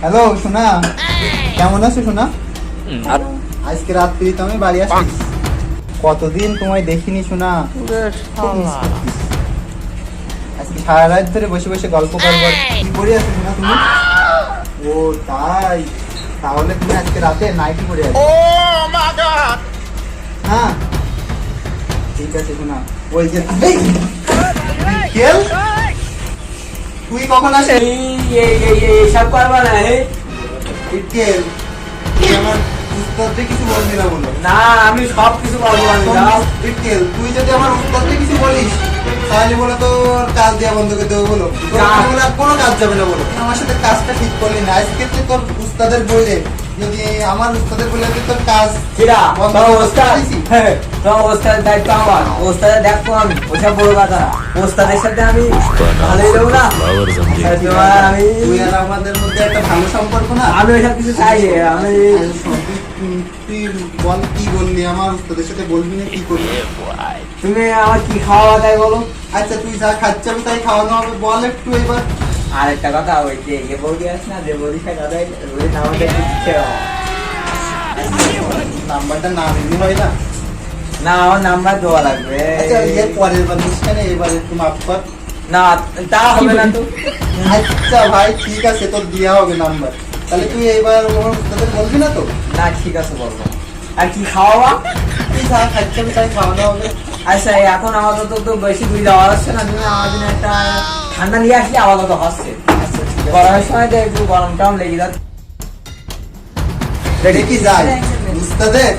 Hello সোনা, কেমন আছো সোনা? আজকে রাত্রি তো আমি বাড়ি আসছি। কতদিন তোমায় দেখিনি সোনা। আজকে সারা রাত ধরে বসে বসে গল্প করবো। কি করে আছো সোনা তুমি? ও তাই, তাহলে তুমি আজকে রাতে নাইটি পরে আছো? হ্যাঁ ঠিক আছে সোনা। ওই যে খেল, তুই কখন আসে? সব করবা না খেল, তুই আমার উস্তাদকে কিছু বলবি না বলো। না, আমি সব কিছু করবো। খেল, তুই যদি আমার উস্তাদকে কিছু বলিস তাহলে বলো তোর কাজ দেওয়া বন্ধ করে দেবো বলো। তোর বলে আর কোনো কাজ যাবে না বলো। আমার সাথে কাজটা ঠিক করলি না, আজকে তুই তোর উস্তাদের বইলে যদি আমার উস্তাদের বলে তোর কাজ বন্ধ করে দিয়েছি। ওস্তাদের দায়িত্ব আমার, ওস্তাদের দেখবো আমি, ওসব বড় কথা। ওস্তাদের সাথে আমি ভালোই দেবো না। আমি তুই আর আমাদের মধ্যে একটা ভালো সম্পর্ক না। আমি ওইসব কিছু চাই না। আমি তুই বল কি বললি, আমার উস্তাদের সাথে বলবি না কি করবি? তুমি আমার কি খাওয়া তাই বলো। আচ্ছা তুই যা খাচ্ছি আমি তাই খাওয়ানো হবে, বল একটু এবার। আর একটা কথা, ওই যে বৌদি আছে না, যে বৌদি খাই দাদাই ওই নামটা দিচ্ছে। নাম্বারটা না দিবি হয় না? না, আমার নাম্বার দেওয়া লাগবে। আচ্ছা এর পরের বার দিস কেন, এবার একটু মাফ কর। না, তা হবে না তো। আচ্ছা ভাই ঠিক আছে, তোর দেওয়া হবে নাম্বার। তাহলে তুই এইবার তোদের বলবি না তো? না ঠিক আছে, বলবো। আর কি খাওয়াবা? তুই যা খাচ্ছি আমি তাই খাওয়ানো হবে। আচ্ছা এখন আপাতত তো বেশি দূরে যাওয়া হচ্ছে না, তুমি আমার জন্য একটা ঠান্ডা নিয়ে আসলে আপাতত হচ্ছে। আচ্ছা ঠিক আছে। গরমের সময় তো একটু গরম টরম লেগে যাচ্ছে। দেখি যাই উস্তাদের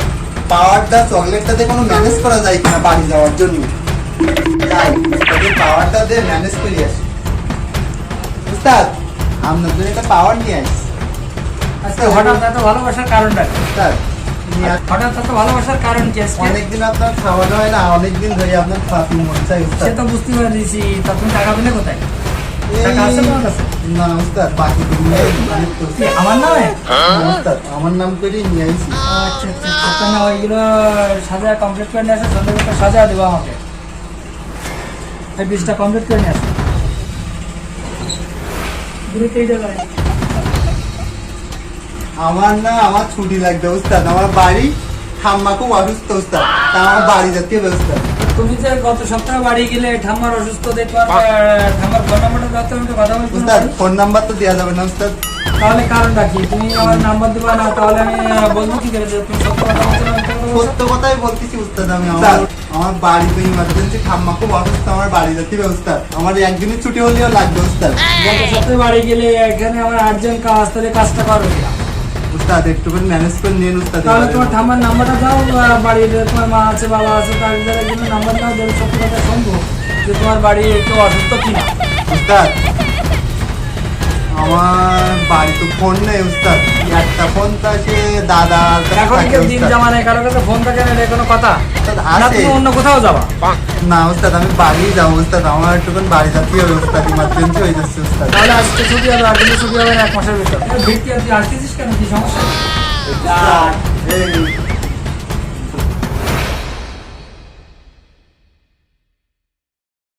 পাওয়ারটা চকলেটটাতে কোনো ম্যানেজ করা যায় কিনা বাড়ি যাওয়ার জন্য। যাই উস্তাদের পাওয়ারটা দিয়ে ম্যানেজ করে আসি। উস্তাদ আপনার জন্য একটা পাওয়ার নিয়ে আসি। আজকে হঠাৎ এত ভালোবাসার কারণটা কি? উস্তাদ নিয়ে হঠাৎ এত ভালোবাসার কারণ কি আজকে? অনেকদিন আপনার খাওয়ানো হয় না, অনেকদিন ধরে আপনার খাওয়াতে মন চাই সে উস্তাদ। তো বুঝতে পারছি, তা তুমি টাকা পেলে কোথায়? টাকা আছে তোমার কাছে? না উস্তাদ, বাকি দুনিয়া কি, আমার নামে? উস্তাদ আমার নাম করে নিয়ে আইছি। আচ্ছা আচ্ছা, তাহলে ওইগুলো সাজা কমপ্লিট করে নিয়ে আসো, সন্ধ্যাবেলা সাজা দেবো আমাকে। এই বীজটা কমপ্লিট করে নিয়ে আসো। আমার না, আমার ছুটি লাগবে উস্তাদ। আমার বাড়ি ঠাম্মা খুব অসুস্থ উস্তাদ, তা আমার বাড়ি যেতে হবে উস্তাদ। তুমি যে গত সপ্তাহে বাড়ি গেলে ঠাম্মার অসুস্থ দেখবার, ঠাম্মার ফোন নাম্বারটা দাও তো, আমি একটু কথা বলছি। উস্তাদ ফোন নাম্বার তো দেওয়া যাবে না উস্তাদ। তাহলে কারণটা কি? তুমি আমার নাম্বার দেবা না, তাহলে আমি বলবো কি করে যে তুমি সত্য কথা বলছো না মিথ্যা কথা বলছো? সত্য কথাই বলতেছি উস্তাদ। আমি আমার বাড়ি তো ইমার্জেন্সি, ঠাম্মা খুব অসুস্থ, আমার বাড়ি যেতে হবে উস্তাদ। আমার একদিনের ছুটি হলেও লাগবে উস্তাদ। গত সপ্তাহে বাড়ি গেলে এখানে আমার আর্জেন্ট কাজ, তাহলে কাজটা করো কিনা? উস্তাদ একটু করে ম্যানেজ করে নিন উস্তাদ। তাহলে তোমার ঠাম্মার নাম্বারটা দাও, বাড়ির তোমার মা আছে বাবা আছে তাদের জন্য নাম্বার দাও, যদি সত্যি কথা শুনবো যে তোমার বাড়ি একটু অসুস্থ কিনা। উস্তাদ আমার বাড়ি তো ফোন নেই উস্তাদ, একটা ফোন তো আছে দাদা এখন কেউ দিন জামানে কারো কাছে ফোন থাকে না, এটা কোনো কথা? না তুমি অন্য কোথাও যাবা? না উস্তাদ আমি বাড়ি যাবো উস্তাদ, আমার একটুখানি বাড়ি যেতে হবে উস্তাদ, ইমার্জেন্সি হয়ে যাচ্ছে উস্তাদ। তাহলে আজকে ছুটি হবে, আর কিন্তু ছুটি হবে না 1 মাসের ভিতর। ভিত্তি তুই আসতেছিস কেন, কি সমস্যা? এই